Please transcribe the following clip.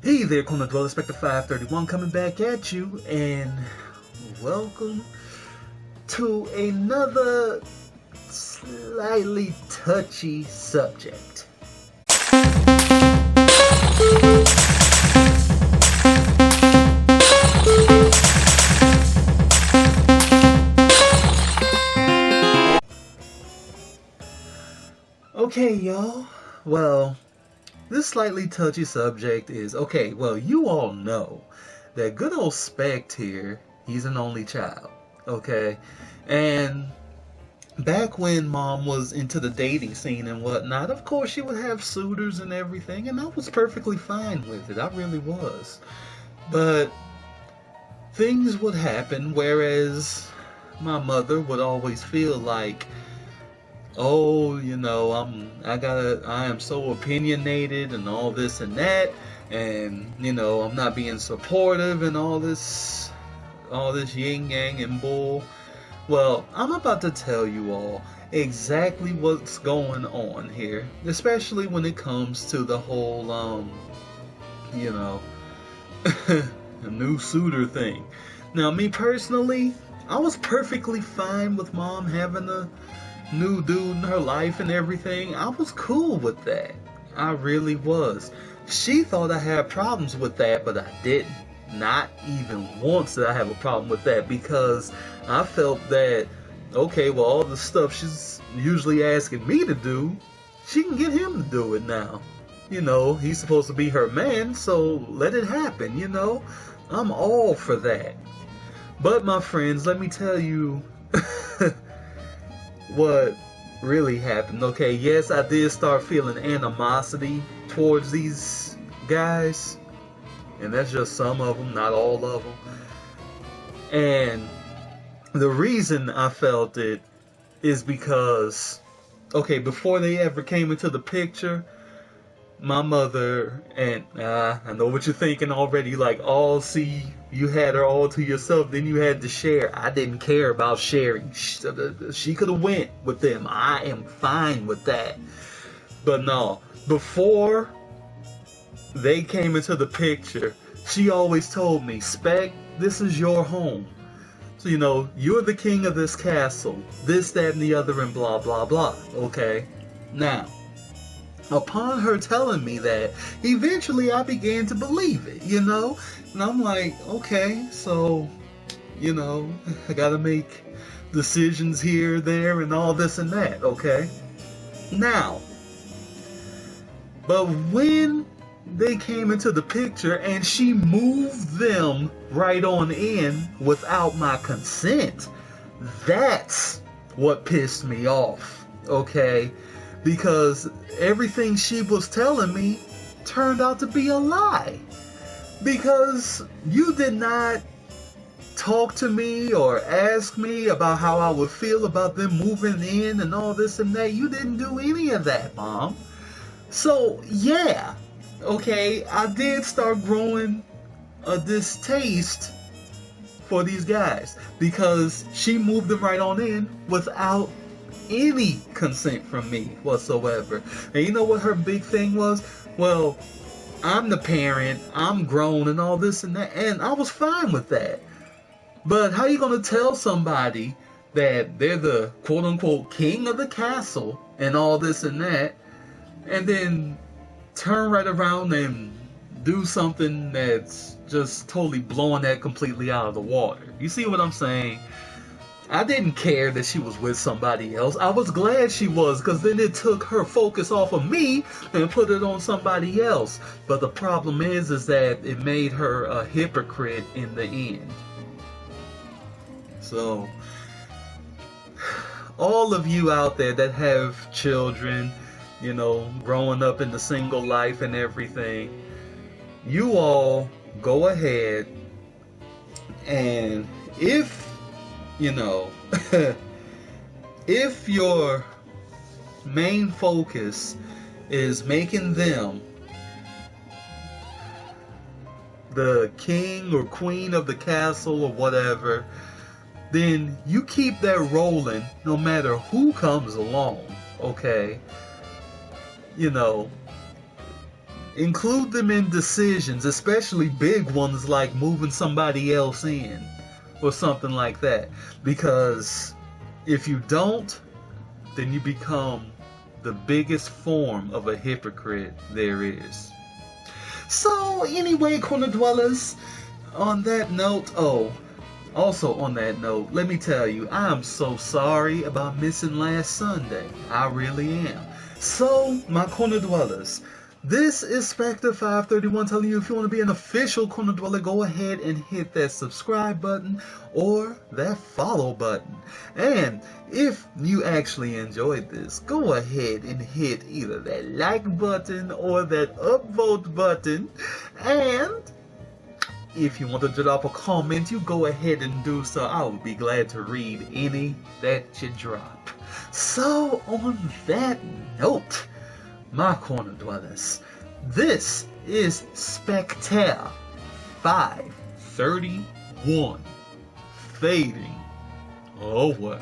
Hey there, Corner Dweller, Spectre 531 coming back at you, and welcome to another slightly touchy subject. Okay, y'all. Well, this slightly touchy subject is okay. Well, you all know that good old Spect here, he's an only child, okay? And back when mom was into the dating scene and whatnot, of course she would have suitors and everything, and I was perfectly fine with it. I really was. But things would happen, whereas my mother would always feel like, oh, I am so opinionated and all this and that, and I'm not being supportive and all this yin yang and bull. Well, I'm about to tell you all exactly what's going on here, especially when it comes to the whole you know a new suitor thing. Now, me personally, I was perfectly fine with mom having a new dude in her life and everything. I was cool with that. I really was. She thought I had problems with that, but I didn't. Not even once did I have a problem with that, because I felt that, okay, well, all the stuff she's usually asking me to do, she can get him to do it now. He's supposed to be her man, so let it happen, I'm all for that. But my friends, let me tell you what really happened. Okay, yes, I did start feeling animosity towards these guys, and that's just some of them, not all of them. And the reason I felt it is because, okay, before they ever came into the picture, my mother, and I know what you're thinking already, like, oh, see, you had her all to yourself, then you had to share. I didn't care about sharing. She could have went with them. I am fine with that. But no, before they came into the picture, she always told me, Spec, this is your home. So, you're the king of this castle, this, that, and the other, and blah, blah, blah. Okay? Now, upon her telling me that, eventually I began to believe it, And I'm like, okay, so, I gotta make decisions here, there, and all this and that, okay? Now, but when they came into the picture and she moved them right on in without my consent, that's what pissed me off, okay? Because everything she was telling me turned out to be a lie. Because you did not talk to me or ask me about how I would feel about them moving in and all this and that. You didn't do any of that, Mom. So, yeah, okay, I did start growing a distaste for these guys because she moved them right on in without any consent from me whatsoever. And you know what her big thing was? Well, I'm the parent, I'm grown and all this and that, and I was fine with that. But how you gonna tell somebody that they're the quote-unquote king of the castle and all this and that, and then turn right around and do something that's just totally blowing that completely out of the water? You see what I'm saying? I didn't care that she was with somebody else. I was glad she was, because then it took her focus off of me and put it on somebody else. But the problem is that it made her a hypocrite in the end. So, all of you out there that have children, growing up in the single life and everything, you all go ahead and if if your main focus is making them the king or queen of the castle or whatever, then you keep that rolling no matter who comes along, okay? Include them in decisions, especially big ones like moving somebody else in or something like that. Because if you don't, then you become the biggest form of a hypocrite there is. So anyway, corner dwellers, on that note, also on that note, let me tell you, I'm so sorry about missing last Sunday. I really am. So, my corner dwellers, this is Spectre 531 telling you if you want to be an official corner dweller, go ahead and hit that subscribe button or that follow button. And if you actually enjoyed this, go ahead and hit either that like button or that upvote button. And if you want to drop a comment, you go ahead and do so. I will be glad to read any that you drop. So, on that note, my corner dwellers, this is Spectre 531 fading away.